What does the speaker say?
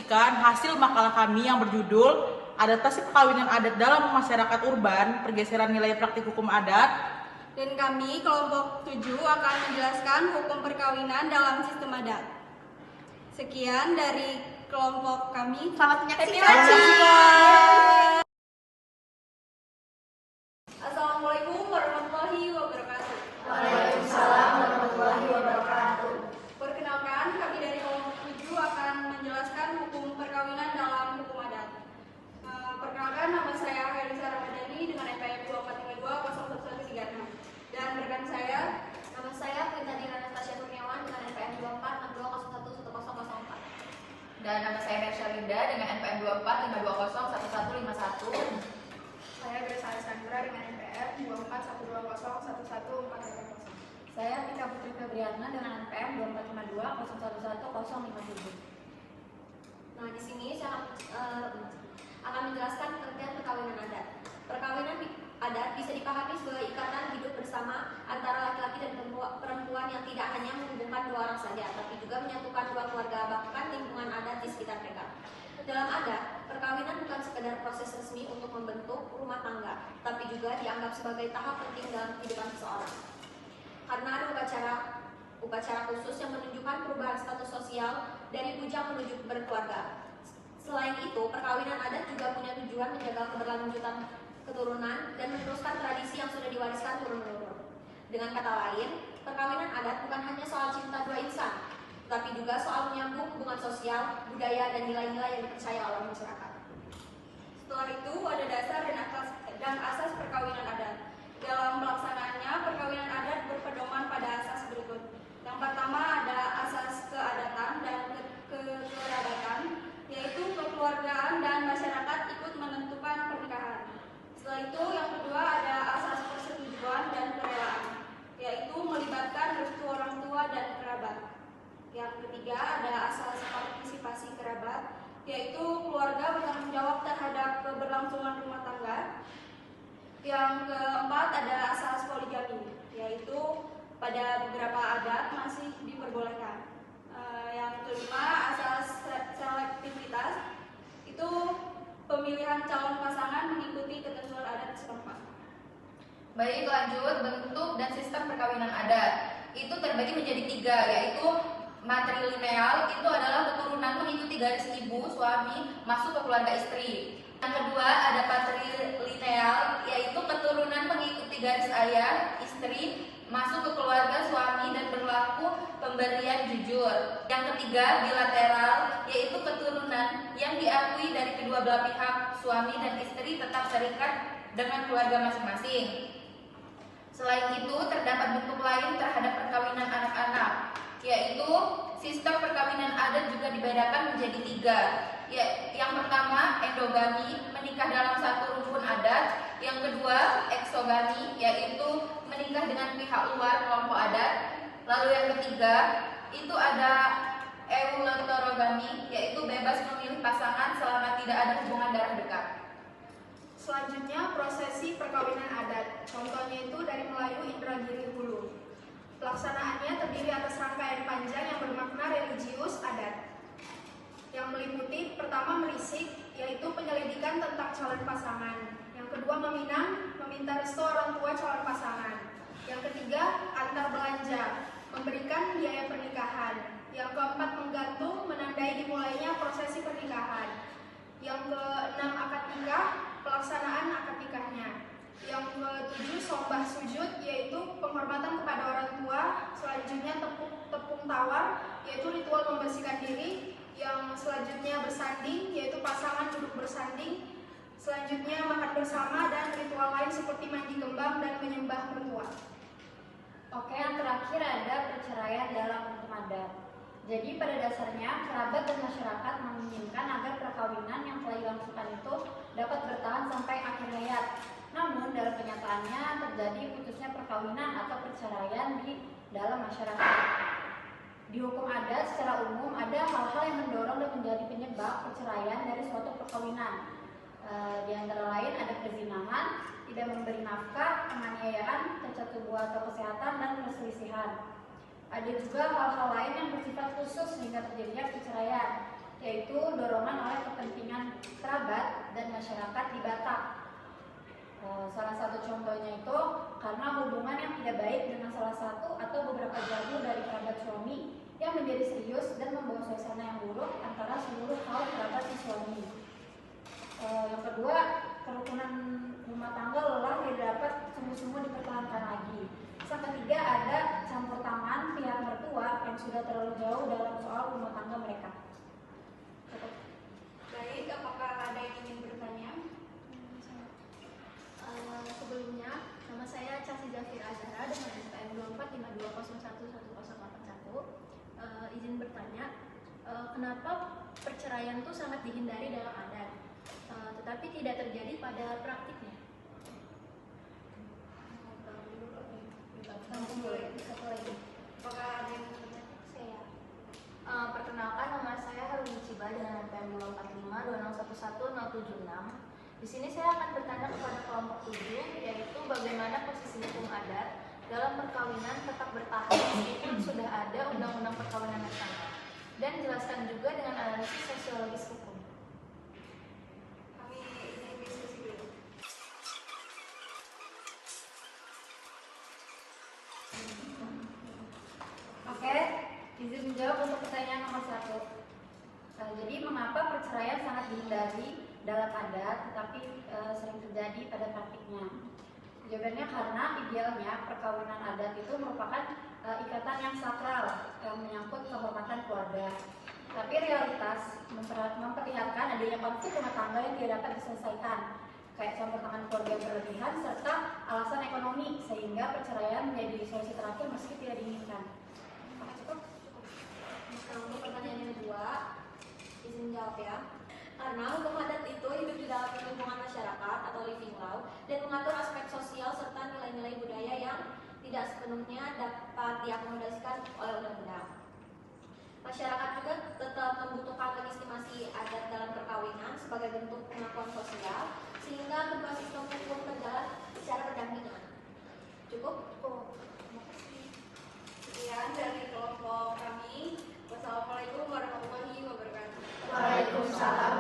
mendiskusikan hasil makalah kami yang berjudul Adaptasi Perkawinan Adat dalam Masyarakat Urban, Pergeseran Nilai Praktik Hukum Adat. Dan kami, kelompok 7, akan menjelaskan hukum perkawinan dalam sistem adat. Sekian dari kelompok kami. Selamat menyaksikan. Assalamualaikum warahmatullahi wabarakatuh. Waalaikumsalam warahmatullahi wabarakatuh. Perkenalkan, kami dari kelompok 7 akan menjelaskan hukum perkawinan dalam hukum adat. Perkenalkan, nama saya Helisa Ramadhani dengan NPM 24520136. Dan rekan saya, Nama saya Prita Anastasia Kurniawan dengan NPM 2462011004. Dan nama saya Mersha Linda dengan NPM 2452011151. saya Grace Alessandra dengan NPM 2412011400. Saya Tika Putri Febriana dengan NPM 2452011057. Nah, di sini saya akan menjelaskan pengertian perkawinan adat. Perkawinan adat bisa dipahami sebagai ikatan hidup bersama antara laki-laki dan perempuan yang tidak hanya menghubungkan dua orang saja, tapi juga menyatukan dua keluarga bahkan lingkungan adat di sekitar mereka. Dalam adat, perkawinan bukan sekedar proses resmi untuk membentuk rumah tangga, tapi juga dianggap sebagai tahap penting dalam kehidupan seseorang. Karena ada upacara khusus yang menunjukkan perubahan status sosial dari bujang menuju berkeluarga. Selain itu, perkawinan adat juga punya tujuan menjaga keberlanjutan keturunan dan meneruskan tradisi yang sudah diwariskan turun-menurun. Dengan kata lain, perkawinan adat bukan hanya soal cinta dua insan, tetapi juga soal menyambung hubungan sosial, budaya, dan nilai-nilai yang dipercaya oleh masyarakat. Setelah itu ada dasar dan asas perkawinan adat. Dalam pelaksanaannya, perkawinan adat berpedoman pada asas berikut. Yang pertama ada asas keadatan dan kekerabatan, yaitu kekeluargaan dan masyarakat ikut menentukan pernikahan. Setelah itu yang kedua ada asas persetujuan dan kerelaan, yaitu melibatkan restu orang tua dan kerabat. Yang ketiga ada asas partisipasi kerabat, yaitu keluarga bertanggung jawab terhadap keberlangsungan rumah tangga. Yang keempat ada asas poligami, yaitu pada beberapa adat masih diperbolehkan. Yang kelima asas selektivitas, itu pemilihan calon pasangan mengikuti ketentuan adat setempat. Baik, lanjut. Bentuk dan sistem perkawinan adat itu terbagi menjadi 3, yaitu matrilineal, itu adalah keturunan mengikuti garis ibu, suami, masuk ke keluarga istri. Yang kedua ada patrilineal, yaitu keturunan mengikuti garis ayah, istri, masuk ke keluarga suami dan berlaku pemberian jujur. Yang ketiga bilateral, yaitu keturunan yang diakui dari kedua belah pihak, suami dan istri tetap terikat dengan keluarga masing-masing. Selain itu terdapat bentuk lain terhadap perkawinan anak-anak, yaitu sistem perkawinan adat juga dibedakan menjadi 3. Yang pertama endogami, menikah dalam satu rukun adat. Yang kedua eksogami, yaitu menikah dengan pihak luar kelompok adat. Lalu yang ketiga itu ada euletorogami, yaitu bebas memilih pasangan selama tidak ada hubungan darah dekat. Selanjutnya prosesi perkawinan adat, contohnya itu dari Melayu Indragiri Hulu. Pelaksanaannya terdiri atas rangkaian panjang yang bermakna religius adat, yang meliputi pertama merisik, yaitu penyelidikan tentang calon pasangan. Yang kedua meminang, meminta restu orang tua calon pasangan. Yang ketiga antar belanja, memberikan biaya pernikahan. Yang keempat menggantung, menandai dimulainya prosesi pernikahan. Yang keenam akad nikah, pelaksanaan akad nikahnya. Yang ketujuh sombah sujud, yaitu penghormatan kepada orang tua. Selanjutnya tepung tawar, yaitu ritual membersihkan diri. Yang selanjutnya bersanding, yaitu pasangan duduk bersanding. Selanjutnya makan bersama dan ritual lain seperti mandi kembang dan menyembah mertua. Oke, yang terakhir ada perceraian dalam hukum adat. Jadi pada dasarnya kerabat dan masyarakat menginginkan agar perkawinan yang telah dilangsungkan itu dapat bertahan sampai akhir hayat. Namun dalam kenyataannya terjadi putusnya perkawinan atau perceraian di dalam masyarakat. Di hukum adat secara umum ada hal-hal yang mendorong dan menjadi penyebab perceraian dari suatu perkawinan. Di antara lain ada perzinahan, tidak memberi nafkah, penganiayaan, cacat tubuh atau kesehatan, dan perselisihan. Ada juga hal-hal lain yang bersifat khusus sehingga terjadinya perceraian, yaitu dorongan masyarakat di Batak. Salah satu contohnya itu karena hubungan yang tidak baik dengan salah satu atau beberapa jamu dari kerabat suami yang menjadi serius dan membawa suasana yang buruk antara seluruh kaum kerabat si suami. Yang kedua, kerukunan rumah tangga lelah tidak dapat sungguh-sungguh dipertahankan lagi. Yang ketiga, ada campur tangan pihak mertua yang sudah terlalu jauh dalam soal rumah tangga mereka. Baik, apakah ada yang ingin bertanya? Sebelumnya, nama saya Chelsea Zafir Azhara dengan SPM 2452011081. Izin bertanya, kenapa perceraian itu sangat dihindari dalam adat, tetapi tidak terjadi pada praktiknya? Satu lagi. Apakah ada yang ingin bertanya? Saya. Perkenalkan, nama saya Haruni Ciba dengan NPM 245 2011076. Di sini saya akan bertanya kepada kelompok 7, yaitu bagaimana posisi hukum adat dalam perkawinan tetap bertahan meskipun sudah ada undang-undang perkawinan nasional, dan jelaskan juga dengan analisis sosiologis hukum. Kami ingin diskusi dulu. Oke, izin menjawab untuk pertanyaan nomor 1. Jadi mengapa perceraian sangat dihindari dalam adat tetapi sering terjadi pada praktiknya? Jawabannya karena idealnya perkawinan adat itu merupakan ikatan yang sakral yang menyangkut kehormatan keluarga. Tapi realitas memperlihatkan adanya konflik rumah tangga yang tidak dapat diselesaikan, kayak campur tangan keluarga yang berlebihan serta alasan ekonomi, sehingga perceraian menjadi solusi terakhir meski tidak diinginkan. Cukup? Untuk pertanyaan yang kedua, izin jawab ya. Karena hukum adat itu hidup di dalam lingkungan masyarakat atau living law dan mengatur aspek sosial serta nilai-nilai budaya yang tidak sepenuhnya dapat diakomodasikan oleh undang-undang. Masyarakat juga tetap membutuhkan legitimasi adat dalam perkawinan sebagai bentuk pengakuan sosial sehingga kedua sistem hukum berjalan secara berdampingan. Cukup? Sekian dari kelompok kami. Wassalamualaikum warahmatullahi wabarakatuh. Waalaikumsalam